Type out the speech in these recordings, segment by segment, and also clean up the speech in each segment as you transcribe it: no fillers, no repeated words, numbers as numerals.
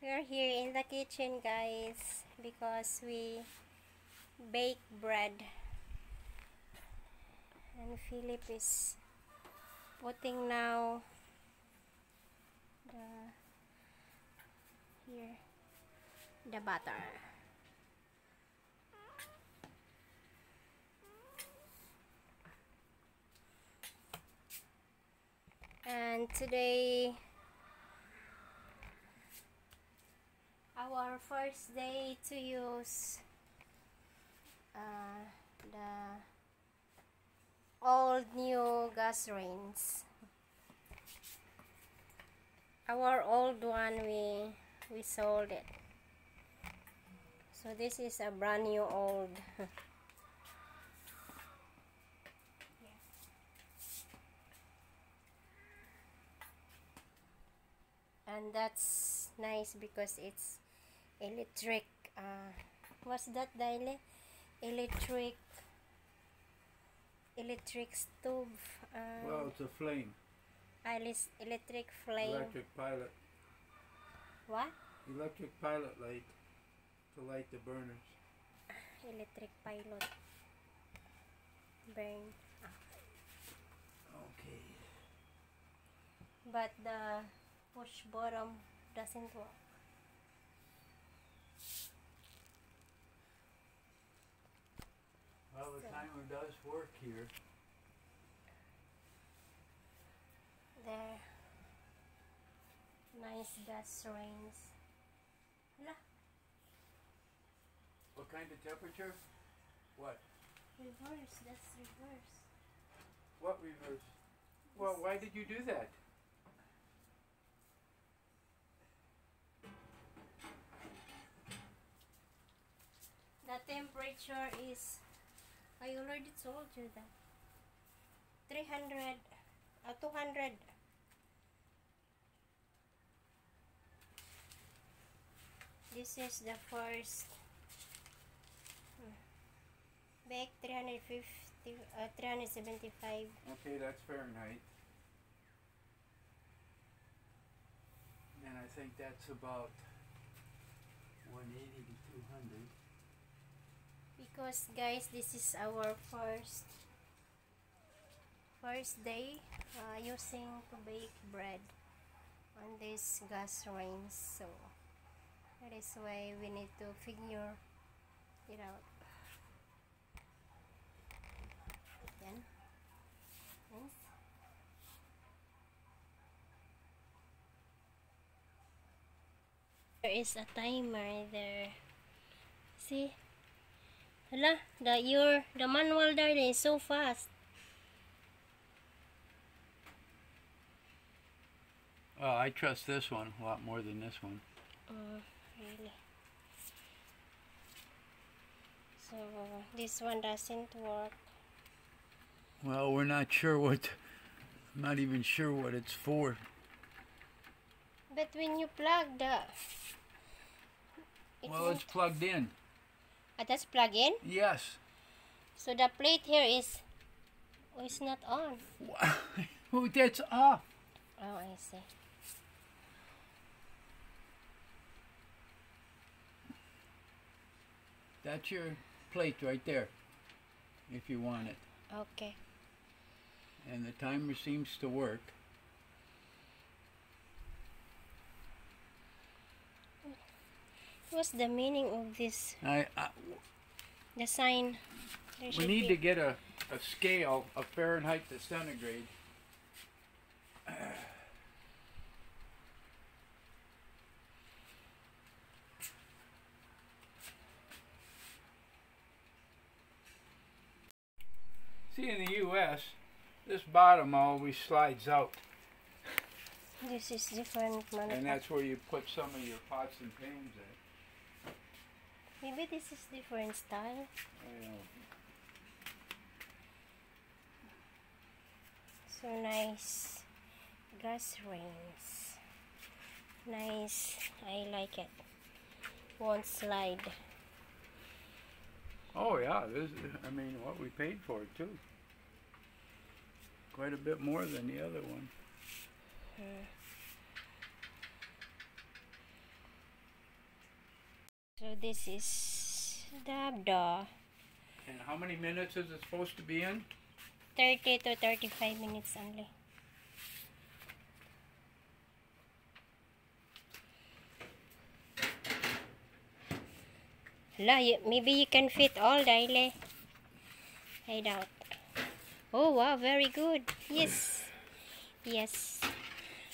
We're here in the kitchen, guys, because we bake bread. And Philip is putting now the butter. And today, our first day to use the old new Gasrange. Our old one, we sold it. So this is a brand new old. And that's nice because it's electric. What's that, Daile? Electric stove. Well, it's a flame. Electric flame. Electric pilot. What? Electric pilot light to light the burners. Electric pilot. Burn. Okay. But the push bottom doesn't work. Well, the timer does work here. There. Nice Gasrange. Hala. What kind of temperature? What? Reverse. That's reverse. What reverse? Well, why did you do that? The temperature is, I already told you that, 200. This is the first bake 375. Okay, that's Fahrenheit. And I think that's about 180 to 200. Because guys, this is our first day using to bake bread on this Gasrange, so that is why we need to figure it out. Yan. Yes. There is a timer there. See? Hala, the manual there is so fast. Oh, I trust this one a lot more than this one. Really? So this one doesn't work. Well, we're not sure what. I'm not even sure what it's for. But when you plug Well, it's plugged in. That's plug in? Yes. So the plate here is not on. Oh, that's off. Oh, I see. That's your plate right there, if you want it. Okay. And the timer seems to work. What's the meaning of this? The sign. We need to get a scale of Fahrenheit to centigrade. See, in the U.S., this bottom always slides out. This is different, man. And that's where you put some of your pots and pans in. Maybe this is different style. So nice Gasrange. Nice. I like it. Won't slide. Oh yeah, this is, I mean, what we paid for it too. Quite a bit more than the other one. So this is the dough. And how many minutes is it supposed to be in? 30 to 35 minutes only. Maybe you can fit all, Daile. I doubt. Oh wow, very good. Yes. Yes.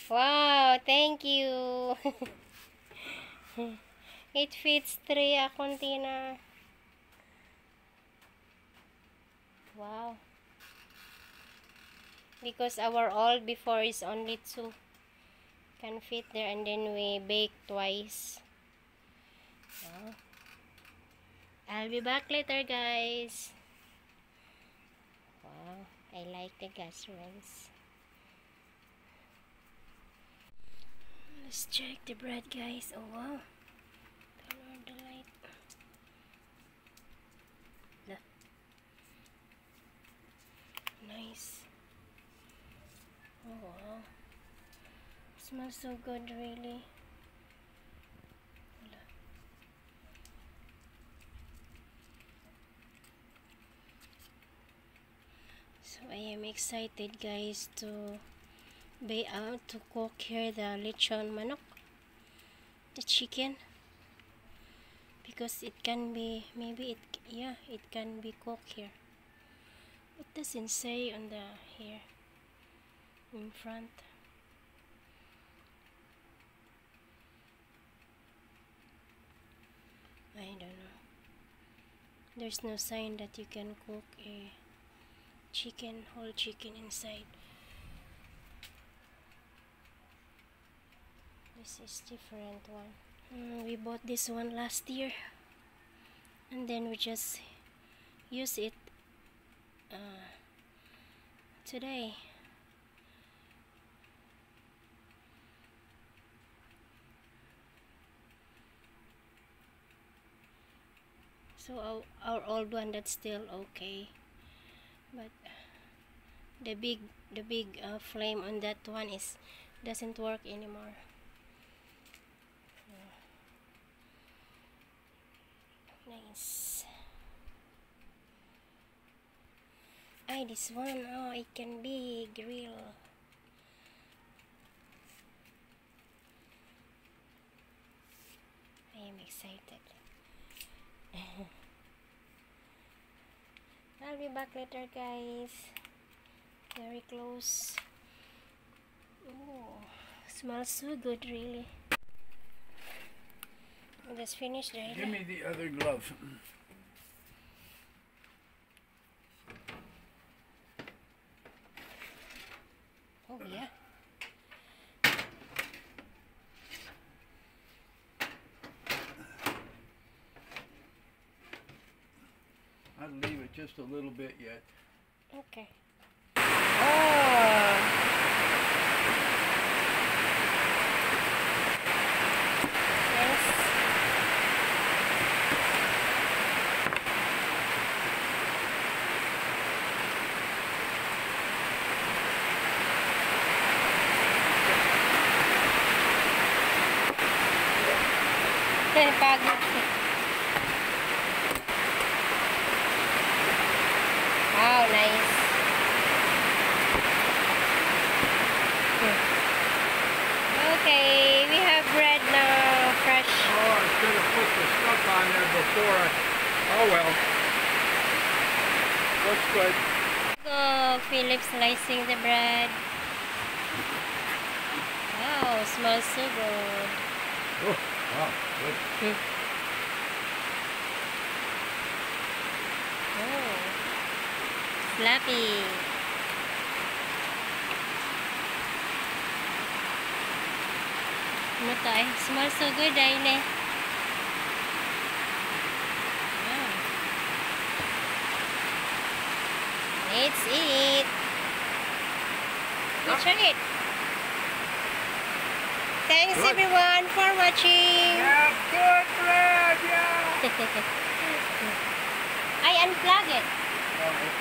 Wow, thank you. It fits 3 container. Wow. Because our old before is only 2. Can fit there, and then we bake twice. Wow. I'll be back later, guys. Wow, I like the Gasrange. Let's check the bread, guys. Oh wow. Turn on the light. Look. Nice. Oh wow. Smells so good, really. Look. So I am excited, guys, to be out to cook here the lechon manok, the chicken, because it can be, maybe it can be cooked here. It doesn't say on the here in front. I don't know. There's no sign that you can cook a chicken, whole chicken inside. This is different one. We bought this one last year, and then we just use it today. So our old one, that's still okay, but the big flame on that one doesn't work anymore. Nice. This one, oh, it can be grill. I am excited. I'll be back later, guys. Very close. Oh, smells so good, really. I just finished, right? Give me the other glove. Oh yeah. I'll leave it just a little bit yet. Okay. Oh. Yes. Pagod. Wow, nice. Okay, we have bread now, fresh. Oh, I should have put the stuff on there before oh well. Looks good. Go, Philip slicing the bread. Wow, smells so good. Oh, wow, good. Oh, fluffy. Ano to eh? Smells so good, Aile. Wow. Let's eat. Let's try it. Thanks Good. everyone for watching. Yeah, good bread, yeah. I unplug it. Oh, okay.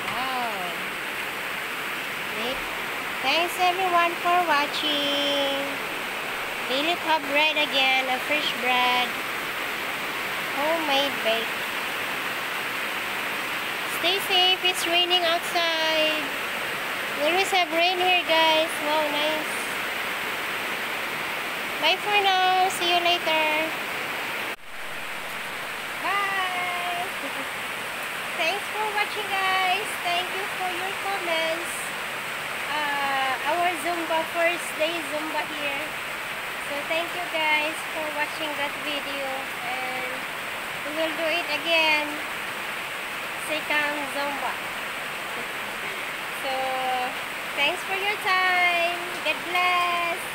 Wow. Thanks everyone for watching. Daily pub bread again, a fresh bread. Homemade bake. Stay safe, it's raining outside. We always have rain here, guys. Wow, nice. Bye for now. See you later. Bye. Thanks for watching, guys. Thank you for your comments. Our Zumba, first day Zumba here. So thank you guys for watching that video. And we will do it again. Second Zumba. So thanks for your time. God bless.